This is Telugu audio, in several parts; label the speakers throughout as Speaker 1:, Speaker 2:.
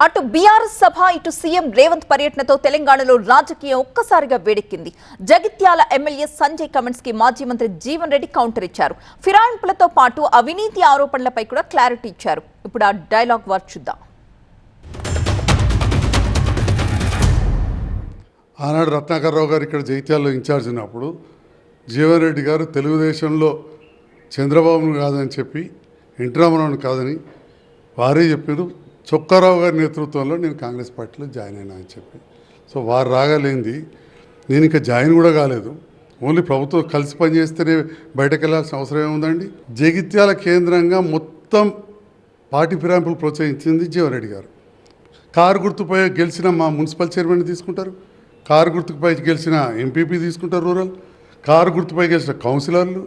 Speaker 1: అటు బీఆర్ఎస్ సభ ఇటు సీఎం రేవంత్ పర్యటనతో తెలంగాణలో రాజకీయం ఒక్కసారిగా వేడెక్కింది. జగిత్యాల ఎమ్మెల్యే సంజయ్ కమెంట్స్ కి మాజీ మంత్రి జీవన్ రెడ్డి కౌంటర్ ఇచ్చారు. ఫిరాయింపులతో పాటు అవినీతి ఆరోపణలపై కూడా క్లారిటీ ఇచ్చారు. ఇప్పుడు ఆ డైలాగ్ వార్ చూద్దాం.
Speaker 2: ఆనాడు రత్నాకర్రావు గారు ఇక్కడ జగిత్యాలలో ఇన్ఛార్జ్ ఉన్నప్పుడు జీవన్ రెడ్డి గారు తెలుగుదేశంలో చంద్రబాబును కాదని చెప్పి ఎన్టీ రామారావును కాదని వారే చెప్పారు. చొక్కారావు గారి నేతృత్వంలో నేను కాంగ్రెస్ పార్టీలో జాయిన్ అయినా అని చెప్పి. సో వారు రాగలేంది నేను ఇంకా జాయిన్ కూడా కాలేదు. ఓన్లీ ప్రభుత్వం కలిసి పనిచేస్తేనే బయటకు వెళ్ళాల్సిన అవసరం ఏముందండి. జగిత్యాల కేంద్రంగా మొత్తం పార్టీ ఫిరాయింపులు ప్రోత్సహించింది జీవన్ రెడ్డి గారు. కారు గుర్తుపై గెలిచిన మా మున్సిపల్ చైర్మన్ తీసుకుంటారు, కారు గుర్తుపై గెలిచిన ఎంపీపీ తీసుకుంటారు, రూరల్ కారు గుర్తుపై గెలిచిన కౌన్సిలర్లు,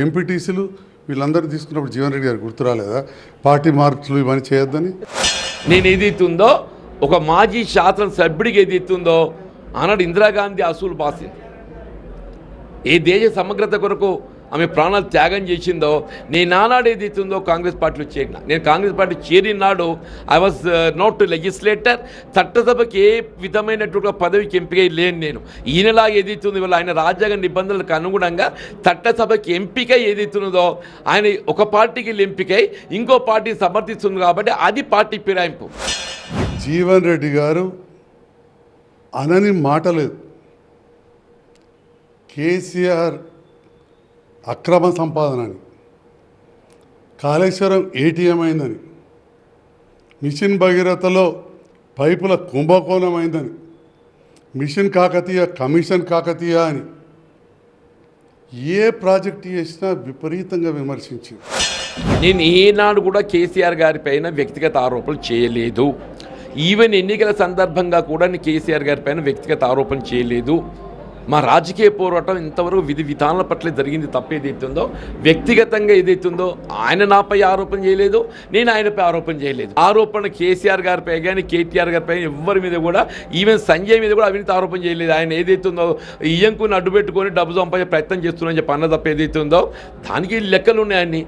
Speaker 2: ఎంపీటీసీలు వీళ్ళందరూ తీసుకున్నప్పుడు జీవన్ రెడ్డి గారు గుర్తు రాలేదా పార్టీ మార్పులు ఇవన్నీ చేయొద్దని?
Speaker 3: నేను ఏదైతుందో ఒక మాజీ శాసనసభ్యుడికి ఏదైతుందో ఆనాడు ఇందిరాగాంధీ అసూలు బాసింది. ఏ దేశ సమగ్రత కొరకు ఆమె ప్రాణాలు త్యాగం చేసిందో నేను ఆనాడు ఏదైతుందో కాంగ్రెస్ పార్టీలో చేరిన. నేను కాంగ్రెస్ పార్టీ చేరిన నాడు ఐ వాజ్ నాట్ లెజిస్లేటర్. చట్టసభకి ఏ విధమైనటువంటి పదవికి ఎంపిక లేని నేను ఈయనలాగా ఏదైతుందో ఇవాళ ఆయన రాజ్యాంగ నిబంధనలకు అనుగుణంగా చట్టసభకి ఎంపిక ఏదైతున్నదో ఆయన ఒక పార్టీకి ఎంపికై ఇంకో పార్టీ సమర్థిస్తుంది కాబట్టి అది పార్టీ ఫిరాయింపు.
Speaker 2: జీవన్ రెడ్డి గారు అనని మాట లేదు. కేసీఆర్ అక్రమ సంపాదన అని, కాళేశ్వరం ఏటీఎం అయిందని, మిషన్ భగీరథలో పైపుల కుంభకోణం అయిందని, మిషన్ కాకతీయ కమిషన్ కాకతీయ అని ఏ ప్రాజెక్టు చేసినా విపరీతంగా విమర్శించింది.
Speaker 3: నేను ఏనాడు కూడా కేసీఆర్ గారి పైన వ్యక్తిగత ఆరోపణలు చేయలేదు. ఈవెన్ ఎన్నికల సందర్భంగా కూడా నేను కేసీఆర్ గారి పైన వ్యక్తిగత ఆరోపణ చేయలేదు. మా రాజకీయ పోరాటం ఇంతవరకు విధి విధానాల పట్ల జరిగింది తప్ప ఏదైతుందో వ్యక్తిగతంగా ఏదైతుందో ఆయన నాపై ఆరోపణ చేయలేదు, నేను ఆయనపై ఆరోపణ చేయలేదు. ఆరోపణ కేసీఆర్ గారిపై కానీ కేటీఆర్ గారిపై ఎవరి మీద కూడా ఈవెన్ సంజయ్ మీద కూడా అవినీతి ఆరోపణ చేయలేదు. ఆయన ఏదైతుందో ఇయ్యంకుని అడ్డు పెట్టుకొని డబ్బు సంపాదించే ప్రయత్నం చేస్తున్నారని చెప్పి అన్న తప్ప ఏదైతుందో దానికి లెక్కలు ఉన్నాయని